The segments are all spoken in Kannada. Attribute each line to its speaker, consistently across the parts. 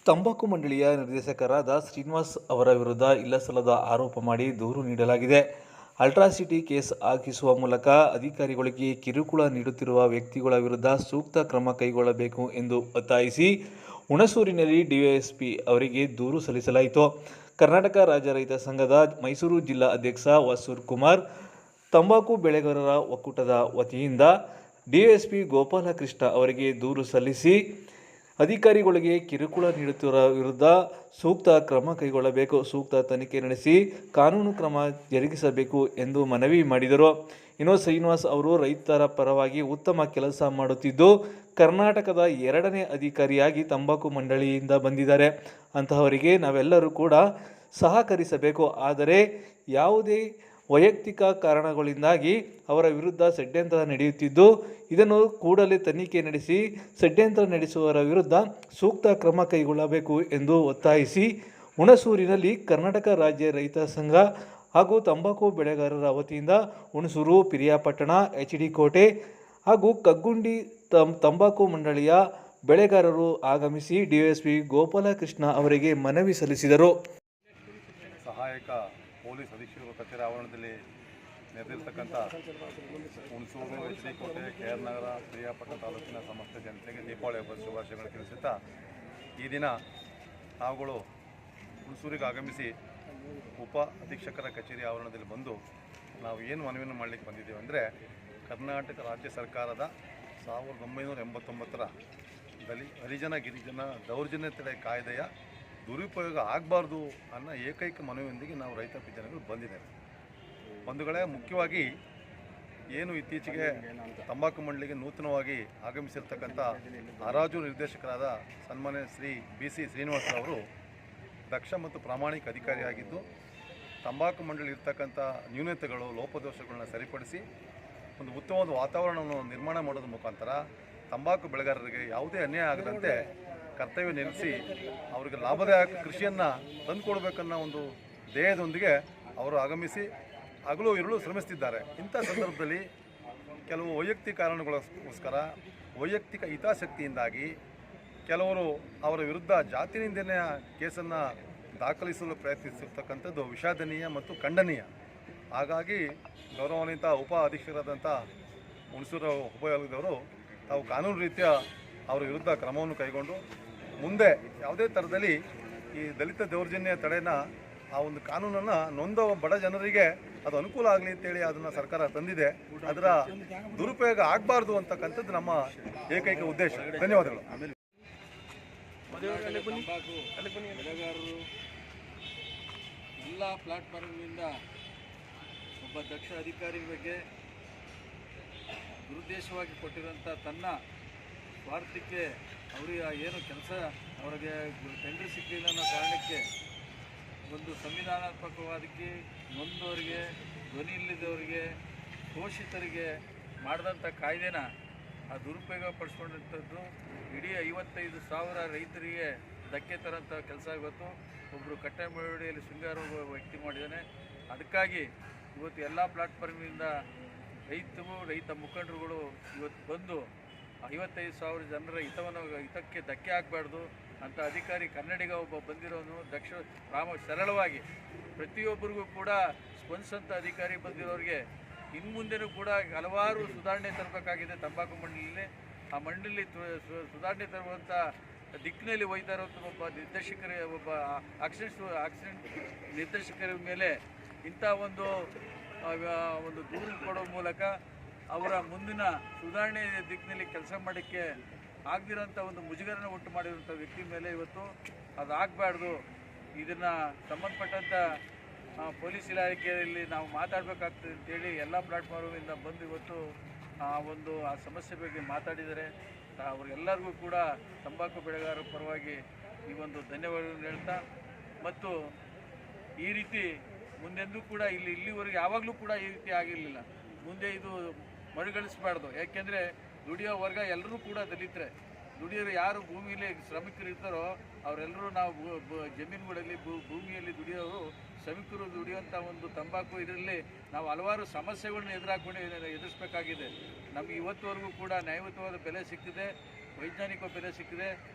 Speaker 1: ತಂಬಾಕು ಮಂಡಳಿಯ ನಿರ್ದೇಶಕರಾದ ಶ್ರೀನಿವಾಸ್ ಅವರ ವಿರುದ್ಧ ಇಲ್ಲಸಲ್ಲದ ಆರೋಪ ಮಾಡಿ ದೂರು ನೀಡಲಾಗಿದೆ. ಅಲ್ಟ್ರಾಸಿಟಿ ಕೇಸ್ ಹಾಕಿಸುವ ಮೂಲಕ ಅಧಿಕಾರಿಗಳಿಗೆ ಕಿರುಕುಳ ನೀಡುತ್ತಿರುವ ವ್ಯಕ್ತಿಗಳ ವಿರುದ್ಧ ಸೂಕ್ತ ಕ್ರಮ ಕೈಗೊಳ್ಳಬೇಕು ಎಂದು ಒತ್ತಾಯಿಸಿ ಹುಣಸೂರಿನಲ್ಲಿ ಡಿವೈಎಸ್ಪಿ ಅವರಿಗೆ ದೂರು ಸಲ್ಲಿಸಲಾಯಿತು. ಕರ್ನಾಟಕ ರಾಜ್ಯ ರೈತ ಸಂಘದ ಮೈಸೂರು ಜಿಲ್ಲಾ ಅಧ್ಯಕ್ಷ ವಸೂರ್ ಕುಮಾರ್, ತಂಬಾಕು ಬೆಳೆಗಾರರ ಒಕ್ಕೂಟದ ವತಿಯಿಂದ ಡಿವೈಎಸ್ಪಿ ಗೋಪಾಲಕೃಷ್ಣ ಅವರಿಗೆ ದೂರು ಸಲ್ಲಿಸಿ ಅಧಿಕಾರಿಗಳಿಗೆ ಕಿರುಕುಳ ನೀಡುತ್ತಿರುವ ವಿರುದ್ಧ ಸೂಕ್ತ ಕ್ರಮ ಕೈಗೊಳ್ಳಬೇಕು, ಸೂಕ್ತ ತನಿಖೆ ನಡೆಸಿ ಕಾನೂನು ಕ್ರಮ ಜರುಗಿಸಬೇಕು ಎಂದು ಮನವಿ ಮಾಡಿದರು. ಇನ್ನು ಶ್ರೀನಿವಾಸ್ ಅವರು ರೈತರ ಪರವಾಗಿ ಉತ್ತಮ ಕೆಲಸ ಮಾಡುತ್ತಿದ್ದು, ಕರ್ನಾಟಕದ 2ನೇ ಅಧಿಕಾರಿಯಾಗಿ ತಂಬಾಕು ಮಂಡಳಿಯಿಂದ ಬಂದಿದ್ದಾರೆ. ಅಂತಹವರಿಗೆ ನಾವೆಲ್ಲರೂ ಕೂಡ ಸಹಕರಿಸಬೇಕು. ಆದರೆ ಯಾವುದೇ ವೈಯಕ್ತಿಕ ಕಾರಣಗಳಿಂದಾಗಿ ಅವರ ವಿರುದ್ಧ ಷಡ್ಯಂತ್ರ ನಡೆಯುತ್ತಿದ್ದು, ಇದನ್ನು ಕೂಡಲೇ ತನಿಖೆ ನಡೆಸಿ ಷಡ್ಯಂತ್ರ ನಡೆಸುವವರ ವಿರುದ್ಧ ಸೂಕ್ತ ಕ್ರಮ ಕೈಗೊಳ್ಳಬೇಕು ಎಂದು ಒತ್ತಾಯಿಸಿ ಹುಣಸೂರಿನಲ್ಲಿ ಕರ್ನಾಟಕ ರಾಜ್ಯ ರೈತ ಸಂಘ ಹಾಗೂ ತಂಬಾಕು ಬೆಳೆಗಾರರ ವತಿಯಿಂದ ಹುಣಸೂರು, ಪಿರಿಯಾಪಟ್ಟಣ, ಎಚ್.ಡಿ. ಕೋಟೆ ಹಾಗೂ ಕಗ್ಗುಂಡಿ ತಂಬಾಕು ಮಂಡಳಿಯ ಬೆಳೆಗಾರರು ಆಗಮಿಸಿ ಡಿವೈಎಸ್ಪಿ ಗೋಪಾಲಕೃಷ್ಣ ಅವರಿಗೆ ಮನವಿ ಸಲ್ಲಿಸಿದರು.
Speaker 2: ಸಹಾಯಕ ಪೊಲೀಸ್ ಅಧೀಕ್ಷಕರ ಕಚೇರಿ ಆವರಣದಲ್ಲಿ ನೆರೆದಿರ್ತಕ್ಕಂಥ ಹುಣಸೂರು, ಎಚ್.ಡಿ. ಕೋಟೆ, ಕೆ.ಆರ್. ನಗರ, ಪಿರಿಯಾಪಟ್ಟಣ ತಾಲೂಕಿನ ಸಮಸ್ತ ಜನತೆಗೆ ದೀಪಾವಳಿ ಹಬ್ಬದ ಶುಭಾಶಯಗಳು ತಿಳಿಸುತ್ತಾ, ಈ ದಿನ ನಾವುಗಳು ಹುಣಸೂರಿಗೆ ಆಗಮಿಸಿ ಉಪ ಅಧೀಕ್ಷಕರ ಕಚೇರಿ ಆವರಣದಲ್ಲಿ ಬಂದು ನಾವು ಏನು ಮನವಿಯನ್ನು ಮಾಡಲಿಕ್ಕೆ ಬಂದಿದ್ದೇವೆ ಅಂದರೆ, ಕರ್ನಾಟಕ ರಾಜ್ಯ ಸರ್ಕಾರದ 1989ರ ಹರಿಜನ ಗಿರಿಜನ ದೌರ್ಜನ್ಯ ತಡೆ ಕಾಯ್ದೆಯ ದುರುಪಯೋಗ ಆಗಬಾರ್ದು ಅನ್ನೋ ಏಕೈಕ ಮನವಿಯೊಂದಿಗೆ ನಾವು ರೈತಾಪಿ ಜನಗಳು ಬಂದಿದ್ದೇವೆ. ಬಂಧುಗಳೇ, ಮುಖ್ಯವಾಗಿ ಏನು ಇತ್ತೀಚೆಗೆ ತಂಬಾಕು ಮಂಡಳಿಗೆ ನೂತನವಾಗಿ ಆಗಮಿಸಿರ್ತಕ್ಕಂಥ ಹರಾಜು ನಿರ್ದೇಶಕರಾದ ಸನ್ಮಾನ್ಯ ಶ್ರೀ ಬಿ.ಸಿ. ಶ್ರೀನಿವಾಸ್ ಅವರು ದಕ್ಷ ಮತ್ತು ಪ್ರಾಮಾಣಿಕ ಅಧಿಕಾರಿಯಾಗಿದ್ದು, ತಂಬಾಕು ಮಂಡಳಿ ಇರ್ತಕ್ಕಂಥ ನ್ಯೂನತೆಗಳು, ಲೋಪದೋಷಗಳನ್ನ ಸರಿಪಡಿಸಿ ಒಂದು ಉತ್ತಮವಾದ ವಾತಾವರಣವನ್ನು ನಿರ್ಮಾಣ ಮಾಡೋದ್ರ ಮುಖಾಂತರ ತಂಬಾಕು ಬೆಳೆಗಾರರಿಗೆ ಯಾವುದೇ ಅನ್ಯಾಯ ಆಗದಂತೆ ಕರ್ತವ್ಯ ನಿಲ್ಲಿಸಿ ಅವರಿಗೆ ಲಾಭದಾಯಕ ಕೃಷಿಯನ್ನು ತಂದುಕೊಡ್ಬೇಕನ್ನೋ ಒಂದು ಧ್ಯೇಯದೊಂದಿಗೆ ಅವರು ಆಗಮಿಸಿ ಹಗಲು ಇರುಳು ಶ್ರಮಿಸ್ತಿದ್ದಾರೆ. ಇಂಥ ಸಂದರ್ಭದಲ್ಲಿ ಕೆಲವು ವೈಯಕ್ತಿಕ ಕಾರಣಗಳಿಗೋಸ್ಕರ ವೈಯಕ್ತಿಕ ಹಿತಾಸಕ್ತಿಯಿಂದಾಗಿ ಕೆಲವರು ಅವರ ವಿರುದ್ಧ ಜಾತಿ ನಿಂದನೆಯ ಕೇಸನ್ನು ದಾಖಲಿಸಲು ಪ್ರಯತ್ನಿಸಿರ್ತಕ್ಕಂಥದ್ದು ವಿಷಾದನೀಯ ಮತ್ತು ಖಂಡನೀಯ. ಹಾಗಾಗಿ ಗೌರವಾನ್ವಿತ ಉಪ ಅಧೀಕ್ಷಕರಾದಂಥ ಹುಣಸೂರು ಉಪವಿಭಾಗದವರು ತಾವು ಕಾನೂನು ರೀತಿಯ ಅವರ ವಿರುದ್ಧ ಕ್ರಮವನ್ನು ಕೈಗೊಂಡು ಮುಂದೆ ಯಾವುದೇ ಥರದಲ್ಲಿ ಈ ದಲಿತ ದೌರ್ಜನ್ಯ ತಡೆನ ಆ ಒಂದು ಕಾನೂನನ್ನು ನೊಂದ ಬಡ ಜನರಿಗೆ ಅದು ಅನುಕೂಲ ಆಗಲಿ ಅಂತೇಳಿ ಅದನ್ನು ಸರ್ಕಾರ ತಂದಿದೆ. ಅದರ ದುರುಪಯೋಗ ಆಗಬಾರ್ದು ಅಂತಕ್ಕಂಥದ್ದು ನಮ್ಮ ಏಕೈಕ ಉದ್ದೇಶ. ಧನ್ಯವಾದಗಳು.
Speaker 3: ಬೆಳೆಗಾರರು ಎಲ್ಲ ಪ್ಲಾಟ್ಫಾರ್ಮ್ನಿಂದ ಒಬ್ಬ ದಕ್ಷ ಅಧಿಕಾರಿ ಬಗ್ಗೆ ದುರುದ್ದೇಶವಾಗಿ ಕೊಟ್ಟಿರೋಂಥ ತನ್ನ ಸ್ವಾರ್ಥಕ್ಕೆ ಅವರಿಗೆ ಏನು ಕೆಲಸ ಅವರಿಗೆ ಟೆಂಡರ್ ಸಿಗಲಿಲ್ಲ ಅನ್ನೋ ಕಾರಣಕ್ಕೆ ಒಂದು ಸಂವಿಧಾನಾತ್ಮಕವಾದಕ್ಕೆ ನೊಂದವರಿಗೆ, ಧ್ವನಿ ಇಲ್ಲದವರಿಗೆ, ಶೋಷಿತರಿಗೆ ಮಾಡಿದಂಥ ಕಾಯ್ದೆನ ಆ ದುರುಪಯೋಗ ಪಡಿಸ್ಕೊಂಡಂಥದ್ದು ಇಡೀ 55,000 ರೈತರಿಗೆ ಧಕ್ಕೆ ತರೋಂಥ ಕೆಲಸ ಇವತ್ತು ಒಬ್ಬರು ಕಟ್ಟೆಮಡಿಯಲ್ಲಿ ಶೃಂಗಾರ ವ್ಯಕ್ತಿ ಮಾಡಿದ್ದಾನೆ. ಅದಕ್ಕಾಗಿ ಇವತ್ತು ಎಲ್ಲ ಪ್ಲಾಟ್ಫಾರ್ಮಿಂದ ರೈತ ಮುಖಂಡರುಗಳು ಇವತ್ತು ಬಂದು 55,000 ಜನರ ಹಿತಕ್ಕೆ ಧಕ್ಕೆ ಆಗಬಾರ್ದು ಅಂತ ಅಧಿಕಾರಿ ಕನ್ನಡಿಗ ಒಬ್ಬ ಬಂದಿರೋನು ಸರಳವಾಗಿ ಪ್ರತಿಯೊಬ್ಬರಿಗೂ ಕೂಡ ಸ್ಪಂದಿಸಂಥ ಅಧಿಕಾರಿ ಬಂದಿರೋರಿಗೆ ಇನ್ನು ಮುಂದೆನೂ ಕೂಡ ಹಲವಾರು ಸುಧಾರಣೆ ತರಬೇಕಾಗಿದೆ ತಂಬಾಕು ಮಂಡಳಿಯಲ್ಲಿ. ಆ ಮಂಡಳಿ ಸುಧಾರಣೆ ತರುವಂಥ ದಿಕ್ಕಿನಲ್ಲಿ ಒಯ್ತಾ ಇರೋಂಥ ಒಬ್ಬ ಆಕ್ಸಿಡೆಂಟ್ ನಿರ್ದೇಶಕರ ಮೇಲೆ ಇಂಥ ಒಂದು ದೂರು ಕೊಡೋ ಮೂಲಕ ಅವರ ಮುಂದಿನ ಸುಧಾರಣೆ ದಿಕ್ಕಿನಲ್ಲಿ ಕೆಲಸ ಮಾಡೋಕ್ಕೆ ಆಗದಿರೋಂಥ ಒಂದು ಮುಜುಗರನ ಉಂಟು ಮಾಡಿರೋಂಥ ವ್ಯಕ್ತಿ ಮೇಲೆ ಇವತ್ತು ಅದಾಗಬಾರ್ದು. ಇದನ್ನು ಸಂಬಂಧಪಟ್ಟಂಥ ಪೊಲೀಸ್ ಇಲಾಖೆಯಲ್ಲಿ ನಾವು ಮಾತಾಡಬೇಕಾಗ್ತದೆ ಅಂತೇಳಿ ಎಲ್ಲ ಪ್ಲಾಟ್ಫಾರ್ಮಿಂದ ಬಂದು ಇವತ್ತು ಆ ಸಮಸ್ಯೆ ಬಗ್ಗೆ ಮಾತಾಡಿದ್ದಾರೆ. ಅವರಿಗೆಲ್ಲರಿಗೂ ಕೂಡ ತಂಬಾಕು ಬೆಳೆಗಾರರ ಪರವಾಗಿ ಈ ಒಂದು ಧನ್ಯವಾದಗಳನ್ನು ಹೇಳ್ತಾ, ಮತ್ತು ಈ ರೀತಿ ಮುಂದೆಂದೂ ಕೂಡ ಇಲ್ಲಿವರೆಗೆ ಯಾವಾಗಲೂ ಕೂಡ ಈ ರೀತಿ ಆಗಿರಲಿಲ್ಲ. ಮುಂದೆ ಇದು ಮರುಗಳಿಸಬಾರ್ದು. ಯಾಕೆಂದರೆ ದುಡಿಯೋ ವರ್ಗ ಎಲ್ಲರೂ ಕೂಡ ದಲಿತರೆ. ದುಡಿಯೋರು ಯಾರು ಭೂಮಿಯಲ್ಲಿ ಶ್ರಮಿಕರು ಇರ್ತಾರೋ ಅವರೆಲ್ಲರೂ ನಾವು ಜಮೀನುಗಳಲ್ಲಿ ಭೂಮಿಯಲ್ಲಿ ದುಡಿಯೋರು ಶ್ರಮಿಕರು ದುಡಿಯುವಂಥ ಒಂದು ತಂಬಾಕು ಇದರಲ್ಲಿ ನಾವು ಹಲವಾರು ಸಮಸ್ಯೆಗಳನ್ನ ಎದುರಿಸಬೇಕಾಗಿದೆ. ನಮಗೆ ಇವತ್ತುವರೆಗೂ ಕೂಡ ನ್ಯಾಯಯುತವಾದ ಬೆಲೆ ಸಿಕ್ಕಿದೆ, ವೈಜ್ಞಾನಿಕ ಬೆಲೆ ಸಿಕ್ಕಿದೆ.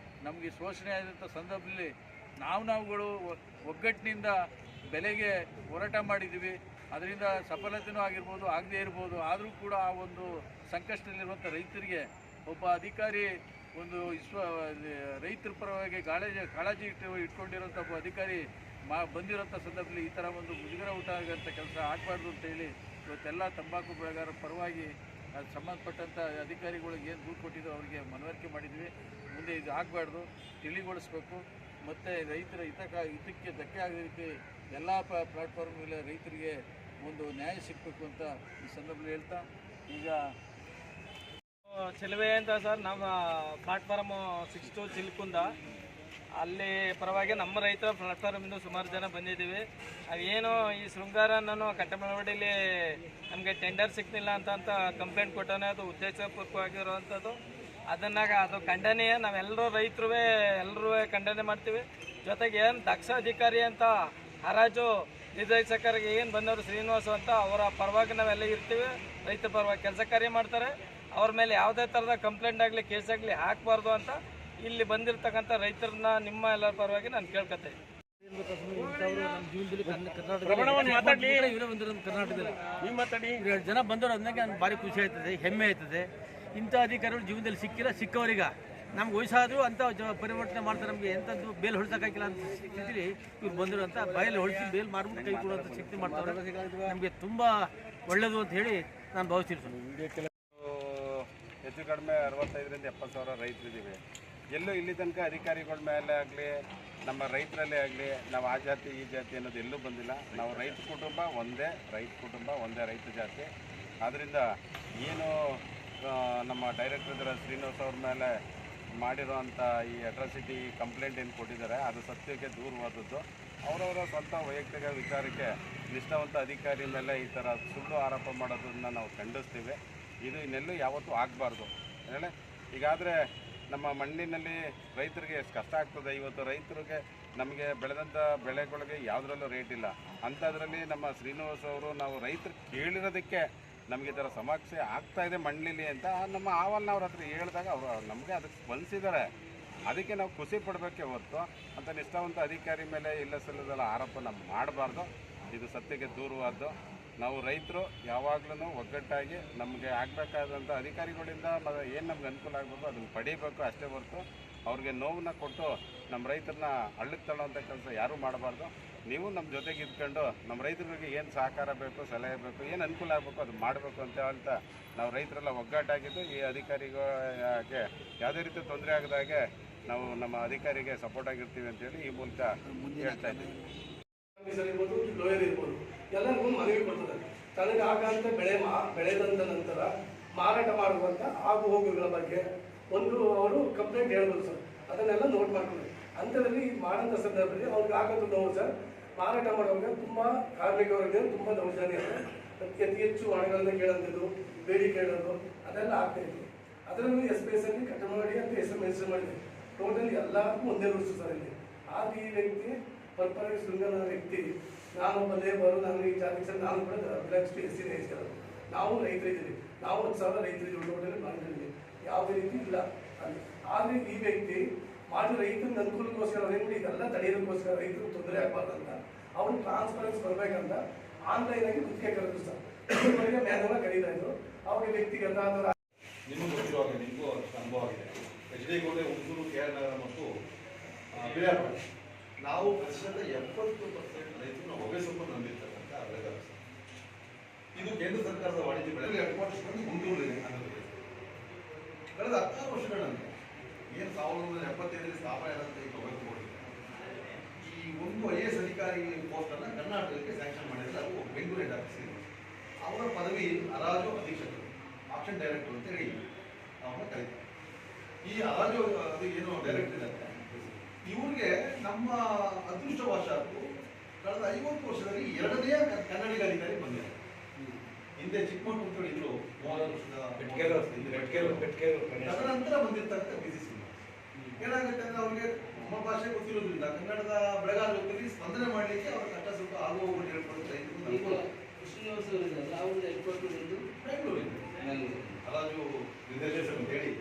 Speaker 3: ನಮಗೆ ಶೋಷಣೆ ಆದಂಥ ಸಂದರ್ಭದಲ್ಲಿ ನಾವುಗಳು ಒಗ್ಗಟ್ಟಿನಿಂದ ಬೆಲೆಗೆ ಹೋರಾಟ ಮಾಡಿದ್ದೀವಿ. ಅದರಿಂದ ಸಫಲತೆಯೂ ಆಗಿರ್ಬೋದು, ಆಗದೇ ಇರ್ಬೋದು. ಆದರೂ ಕೂಡ ಆ ಒಂದು ಸಂಕಷ್ಟದಲ್ಲಿರುವಂಥ ರೈತರಿಗೆ ಒಬ್ಬ ಅಧಿಕಾರಿ ಒಂದು ರೈತರ ಪರವಾಗಿ ಕಾಳಜಿ ಇಟ್ಕೊಂಡಿರೋಂಥ ಒಬ್ಬ ಅಧಿಕಾರಿ ಬಂದಿರೋಂಥ ಸಂದರ್ಭದಲ್ಲಿ ಈ ಥರ ಒಂದು ಮುಜುಗರ ಉಂಟಾಗೋಂಥ ಕೆಲಸ ಆಗಬಾರ್ದು ಅಂತೇಳಿ ಇವತ್ತೆಲ್ಲ ತಂಬಾಕು ಬೆಳೆಗಾರರ ಪರವಾಗಿ ಸಂಬಂಧಪಟ್ಟಂಥ ಅಧಿಕಾರಿಗಳಿಗೆ ಏನು ದೂರು ಕೊಟ್ಟಿದ್ದು ಅವರಿಗೆ ಮನವರಿಕೆ ಮಾಡಿದ್ವಿ. ಮುಂದೆ ಇದು ಆಗಬಾರ್ದು, ತಿಳಿಗೊಳಿಸ್ಬೇಕು. ಮತ್ತು ರೈತರ ಹಿತಕ್ಕೆ ಧಕ್ಕೆ ಆಗದ ರೀತಿ ಎಲ್ಲ ಪ್ಲಾಟ್ಫಾರ್ಮ್ ಮೇಲೆ ರೈತರಿಗೆ ಒಂದು ನ್ಯಾಯ ಸಿಗಬೇಕು ಅಂತ ಈ ಸಂದರ್ಭದಲ್ಲಿ ಹೇಳ್ತಾ, ಈಗ
Speaker 4: ಚಿಲುವೆ ಅಂತ ಸರ್, ನಮ್ಮ ಪ್ಲಾಟ್ಫಾರ್ಮು 62 ಚಿಲ್ಕುಂದ ಅಲ್ಲಿ ಪರವಾಗಿ ನಮ್ಮ ರೈತರ ಪ್ಲಾಟ್ಫಾರ್ಮಿಂದ ಸುಮಾರು ಜನ ಬಂದಿದ್ದೀವಿ. ಅದೇನು ಈ ಶೃಂಗಾರ ಅನ್ನೋ ಕಟ್ಟಮಳವಡಿಲಿ ನಮಗೆ ಟೆಂಡರ್ ಸಿಗ್ತಿಲ್ಲ ಅಂತ ಕಂಪ್ಲೇಂಟ್ ಕೊಟ್ಟಾನೆ. ಅದು ಉದ್ದೇಶಪೂರ್ವಕವಾಗಿರುವಂಥದ್ದು. ಅದು ಖಂಡನೀಯ. ನಾವೆಲ್ಲರೂ ಎಲ್ಲರೂ ಖಂಡನೆ ಮಾಡ್ತೀವಿ. ಜೊತೆಗೆ ಏನು ದಕ್ಷ ಅಧಿಕಾರಿ ಅಂತ ಹರಾಜು ನಿರ್ದೇಶಕರಿಗೆ ಏನು ಬಂದವರು ಶ್ರೀನಿವಾಸ ಅಂತ, ಅವರ ಪರವಾಗಿ ನಾವೆಲ್ಲ ಇರ್ತೀವಿ. ರೈತರ ಪರವಾಗಿ ಕೆಲಸ ಕಾರ್ಯ ಮಾಡ್ತಾರೆ. ಅವ್ರ ಮೇಲೆ ಯಾವುದೇ ಥರದ ಕಂಪ್ಲೇಂಟ್ ಆಗಲಿ, ಕೇಸ್ ಆಗಲಿ ಹಾಕಬಾರ್ದು ಅಂತ ಇಲ್ಲಿ ಬಂದಿರತಕ್ಕಂಥ ರೈತರನ್ನ ನಿಮ್ಮ ಎಲ್ಲರ ಪರವಾಗಿ ನಾನು ಕೇಳ್ಕೊತೇನೆ.
Speaker 5: ಕರ್ನಾಟಕದಲ್ಲಿ ಜನ ಬಂದವರು ಅಂದಾಗ ನನಗೆ ಭಾರಿ ಖುಷಿ ಆಯ್ತದೆ, ಹೆಮ್ಮೆ ಆಯ್ತದೆ. ಇಂಥ ಅಧಿಕಾರಿಗಳು ಜೀವನದಲ್ಲಿ ಸಿಕ್ಕಿಲ್ಲ. ಸಿಕ್ಕವರೀಗ ನಮ್ಗೆ ವಯಸ್ಸಾದರೂ ಅಂಥ ಪರಿವರ್ತನೆ ಮಾಡ್ತಾರೆ. ನಮಗೆ ಎಂಥದ್ದು ಬೇಲ್ ಹೊಡ್ಸೋಕ್ಕಾಗಿಲ್ಲ ಅಂತ ಸ್ಥಿತಿಲಿ ಇವ್ರು ಬಂದರು ಅಂತ ಬಾಯಲ್ಲಿ ಹೊಳಿಸಿ ಬೇಲ್ ಮಾರ್ಬಿಟ್ಟು ಕೈ ಕೊಡುವಂಥ ಶಕ್ತಿ ಮಾಡ್ತಾರೆ. ನಮಗೆ ತುಂಬ ಒಳ್ಳೆಯದು ಅಂತ ಹೇಳಿ ನಾನು ಭಾವಿಸ್ತೀನಿ.
Speaker 2: ಹೆಚ್ಚು ಕಡಿಮೆ 65,000 ರಿಂದ 70,000 ರೈತರಿದ್ದೀವಿ. ಎಲ್ಲೂ ಇಲ್ಲಿ ತನಕ ಅಧಿಕಾರಿಗಳ ಮೇಲೆ ಆಗಲಿ, ನಮ್ಮ ರೈತರಲ್ಲೇ ಆಗಲಿ, ನಾವು ಆ ಜಾತಿ ಈ ಜಾತಿ ಅನ್ನೋದು ಎಲ್ಲೂ ಬಂದಿಲ್ಲ. ನಾವು ರೈತ ಕುಟುಂಬ ಒಂದೇ ರೈತ ಜಾತಿ. ಆದ್ದರಿಂದ ಏನು ನಮ್ಮ ಡೈರೆಕ್ಟರ್ ಇದ್ದಾರೆ ಶ್ರೀನಿವಾಸ್ ಅವ್ರ ಮೇಲೆ ಮಾಡಿರೋವಂಥ ಈ ಅಟ್ರಾಸಿಟಿ ಕಂಪ್ಲೇಂಟ್ ಏನು ಕೊಟ್ಟಿದ್ದಾರೆ, ಅದು ಸತ್ಯಕ್ಕೆ ದೂರವಾದದ್ದು. ಅವರವರ ಸ್ವಂತ ವೈಯಕ್ತಿಕ ವಿಚಾರಕ್ಕೆ ನಿಷ್ಠಾವಂತ ಅಧಿಕಾರಿ ಮೇಲೆ ಈ ಥರ ಸುಳ್ಳು ಆರೋಪ ಮಾಡೋದನ್ನು ನಾವು ಖಂಡಿಸ್ತೀವಿ. ಇದು ಇನ್ನೆಲ್ಲೂ ಯಾವತ್ತೂ ಆಗಬಾರ್ದು. ಹೇಳಿ, ಈಗಾದರೆ ನಮ್ಮ ಮಣ್ಣಿನಲ್ಲಿ ರೈತರಿಗೆ ಎಷ್ಟು ಕಷ್ಟ ಆಗ್ತದೆ. ಇವತ್ತು ರೈತರಿಗೆ ನಮಗೆ ಬೆಳೆದಂಥ ಬೆಳೆಗಳಿಗೆ ಯಾವುದರಲ್ಲೂ ರೇಟ್ ಇಲ್ಲ. ಅಂಥದ್ರಲ್ಲಿ ನಮ್ಮ ಶ್ರೀನಿವಾಸ್ ಅವರು ನಾವು ರೈತರು ಕೇಳಿರೋದಕ್ಕೆ ನಮಗೆ ಈ ಥರ ಸಮಸ್ಯೆ ಆಗ್ತಾಯಿದೆ ಮಣ್ಣಲ್ಲಿ ಅಂತ ನಮ್ಮ ಆವಲ್ನ ಅವ್ರ ಹತ್ರ ಹೇಳಿದಾಗ ಅವರು ನಮಗೆ ಅದಕ್ಕೆ ಸ್ಪಂದಿಸಿದ್ದಾರೆ. ಅದಕ್ಕೆ ನಾವು ಖುಷಿ ಪಡಬೇಕೇ ಹೊರತು ಅಂತ ನಿಷ್ಠಾವಂತ ಅಧಿಕಾರಿ ಮೇಲೆ ಇಲ್ಲ ಸಲ್ಲದಲ್ಲ ಆರೋಪನ ಮಾಡಬಾರ್ದು. ಇದು ಸತ್ಯಕ್ಕೆ ದೂರವಾದ್ದು. ನಾವು ರೈತರು ಯಾವಾಗಲೂ ಒಗ್ಗಟ್ಟಾಗಿ ನಮಗೆ ಆಗಬೇಕಾದಂಥ ಅಧಿಕಾರಿಗಳಿಂದ ಏನು ನಮ್ಗೆ ಅನುಕೂಲ ಆಗಬೇಕು ಅದನ್ನು ಪಡೀಬೇಕು ಅಷ್ಟೇ ಹೊರತು ಅವ್ರಿಗೆ ನೋವನ್ನ ಕೊಟ್ಟು ನಮ್ಮ ರೈತರನ್ನ ಹಳ್ಳಕ್ಕೆ ತಳ್ಳೋವಂಥ ಕೆಲಸ ಯಾರೂ ಮಾಡಬಾರ್ದು. ನೀವು ನಮ್ಮ ಜೊತೆಗೆ ಇದ್ಕೊಂಡು ನಮ್ಮ ರೈತರಿಗೆ ಏನು ಸಹಕಾರ ಬೇಕು, ಸಲಹೆ ಬೇಕು, ಏನು ಅನುಕೂಲ ಆಗಬೇಕು ಅದು ಮಾಡಬೇಕು ಅಂತ ಹೇಳ್ತಾ ನಾವು ರೈತರೆಲ್ಲ ಒಗ್ಗಟ್ಟಾಗಿದ್ದು ಈ ಅಧಿಕಾರಿಗೆ ಯಾವುದೇ ರೀತಿ ತೊಂದರೆ ಆಗದಾಗೆ ನಾವು ನಮ್ಮ ಅಧಿಕಾರಿಗೆ ಸಪೋರ್ಟ್ ಆಗಿರ್ತೀವಿ ಅಂತೇಳಿ ಈ ಮೂಲಕ ಹೇಳ್ತಾ ಇದ್ದೀವಿ.
Speaker 6: ಇರ್ಬೋದು, ಲೋಯರ್ ಇರ್ಬೋದು, ಎಲ್ಲರಿಗೂ ಮನವಿ ಕೊಡ್ತದೆ. ತನಗೆ ಆಗಂತ ಬೆಳೆದಂತ ನಂತರ ಮಾರಾಟ ಮಾಡುವಂಥ ಆಗು ಹೋಗುಗಳ ಬಗ್ಗೆ ಅವರು ಕಂಪ್ಲೇಂಟ್ ಹೇಳ್ಬೋದು ಸರ್. ಅದನ್ನೆಲ್ಲ ನೋಟ್ ಮಾಡ್ಕೊಳ್ಳಿ. ಅಂಥದ್ರಲ್ಲಿ ಮಾಡೋಂಥ ಸಂದರ್ಭದಲ್ಲಿ ಅವ್ರಿಗೆ ಆಗೋದು ನೋವು ಸರ್. ಮಾರಾಟ ಮಾಡುವಾಗ ತುಂಬ ಕಾರ್ಮಿಕರಿಗೆ ತುಂಬ ದೌರ್ಜನ್ಯ ಅತಿ ಹೆಚ್ಚು ಹಣಗಳನ್ನು ಕೇಳೋಂಥದ್ದು, ಬೇಡಿಕೆ ಕೇಳೋದು ಅದೆಲ್ಲ ಆಗ್ತಾಯಿತ್ತು. ಅದರಲ್ಲೂ ಎಸ್ಪೆಷಲಿ ಕಟ್ಟಮಾಡಿ ಅಂತ ಹೆಸರು ಮೆನ್ಷನ್ ಮಾಡಿದೆ. ಟೋಟಲಿ ಎಲ್ಲರಿಗೂ ಒಂದೇ ರೂಲ್ಸು ಸರ್ ಇಲ್ಲಿ. ಆಗ ಈ ವ್ಯಕ್ತಿ ಪರ್ಪರಾಗಿ ಶೃಂಗನ ವ್ಯಕ್ತಿ, ನಾನೊಬ್ಬ ಲೇಬರು, ನಾನು ಈ ಜಾತಿ ಸರ್, ನಾನು ಕೂಡ ಬಿಲಾಂಗ್ಸ್ ಟು SC ನೇಸ್ಕೊಳ್ಳೋದು. ನಾವು ರೈತರಿದ್ದೀವಿ, ನಾವು 10,000 ರೈತರಿದ್ದೀವಿ, ಟೋಟಲಿ ಮಾಡಿದ್ದೀವಿ, ಯಾವುದೇ ರೀತಿ ಇಲ್ಲ ಅಲ್ಲಿ. ಆದರೆ ಈ ವ್ಯಕ್ತಿ ಮಾಡಿ ರೈತನ ಅನುಕೂಲಕ್ಕೋಸ್ಕರ ಏನು ಇದೆಲ್ಲ ತಡೆಯೋದಕ್ಕೋಸ್ಕರ ರೈತರಿಗೆ ತೊಂದರೆ ಆಗಬಾರ್ದು ಅಂತ ಅವ್ರು ಟ್ರಾನ್ಸ್ಪರೆನ್ಸ್ ಬರಬೇಕಂತ ಆನ್ಲೈನಾಗಿ ಗುತ್ತಿಗೆ ಕರೆದು ಸರ್ ಮ್ಯಾನುವಲ್ ಕರೀತಾ ಇದ್ರು. ಅವ್ರಿಗೆ ವ್ಯಕ್ತಿಗತ
Speaker 7: ನಿಮಗೂ ಗೊತ್ತಿರುವಾಗ ನಿಮಗೂ ಅನುಭವ ಆಗಿದೆ. HD ಕೋಟೆ, ಹುಣಸೂರು, KR ನಗರ ಮತ್ತು ಬಿಳಿಯಾಪಟ್ಟಣ ನಾವು ಪ್ರತಿಶತ 70% ರೈತರು ಹೊಗೆ ಸೊಪ್ಪು ನಂಬಿರ್ತಕ್ಕಂಥ ಬೆಳೆಗಾರ. ಇದು ಕೇಂದ್ರ ಸರ್ಕಾರದ ವಾಣಿಜ್ಯ ಬೆಳೆ ಹೆಡ್ಕ್ವಾರ್ಟರ್ಸ್ ಗುಂಟೂರಿದೆ. ಕಳೆದ 16 ವರ್ಷಗಳ ನಂತರ ಏನು 1975ರಲ್ಲಿ ಸ್ಥಾಪನೆ ಆದಂಥ ಈ ಹೊಗೆ ಈ ಒಂದು IAS ಅಧಿಕಾರಿ ಪೋಸ್ಟನ್ನು ಕರ್ನಾಟಕಕ್ಕೆ ಸ್ಯಾಂಕ್ಷನ್ ಮಾಡಿದರೆ ಅದು ಬೆಂಗಳೂರು ಹೆಡ್ ಆಫೀಸ್ ಇದೆ. ಅವರ ಪದವಿ ಹರಾಜು ಅಧೀಕ್ಷಕರು, ಆಪ್ಷನ್ ಡೈರೆಕ್ಟರ್ ಅಂತ ಹೇಳಿ ಅವನ್ನ ಕರೀತಾರೆ. ಈ ಹರಾಜು ಅದು ಏನು ಡೈರೆಕ್ಟರ್ ಇದ್ದಾರೆ, ಇವ್ರಿಗೆ ನಮ್ಮ ಅದೃಷ್ಟವಶಾತ್ತು ಕಳೆದ 50 ವರ್ಷದಲ್ಲಿ 2ನೇ ಕನ್ನಡಿಗ ಅಧಿಕಾರಿ ಬಂದಿದ್ದಾರೆ. ಹಿಂದೆ ಚಿಕ್ಕಮಗಳೂರು ಇದ್ರು 30 ವರ್ಷದ ತದನಂತರ ಬಂದಿರ್ತಕ್ಕಂಥ BC ಸಿಂಹ. ಏನಾಗುತ್ತೆ ಅಂದ್ರೆ ಅವ್ರಿಗೆ ನಮ್ಮ ಭಾಷೆ ಗೊತ್ತಿರೋದ್ರಿಂದ ಕನ್ನಡದ ಬೆಳೆಗಾರರಲ್ಲಿ ಸ್ಪಂದನೆ ಮಾಡಲಿಕ್ಕೆ ಅವ್ರ ಕಷ್ಟ ಸುಖ ಆಗುವ ಹೇಳ್ಕೊಡುತ್ತೆ. ಬೆಂಗಳೂರಿನ ಹರಾಜು ನಿರ್ದೇಶಕ ಅಂತ ಹೇಳಿ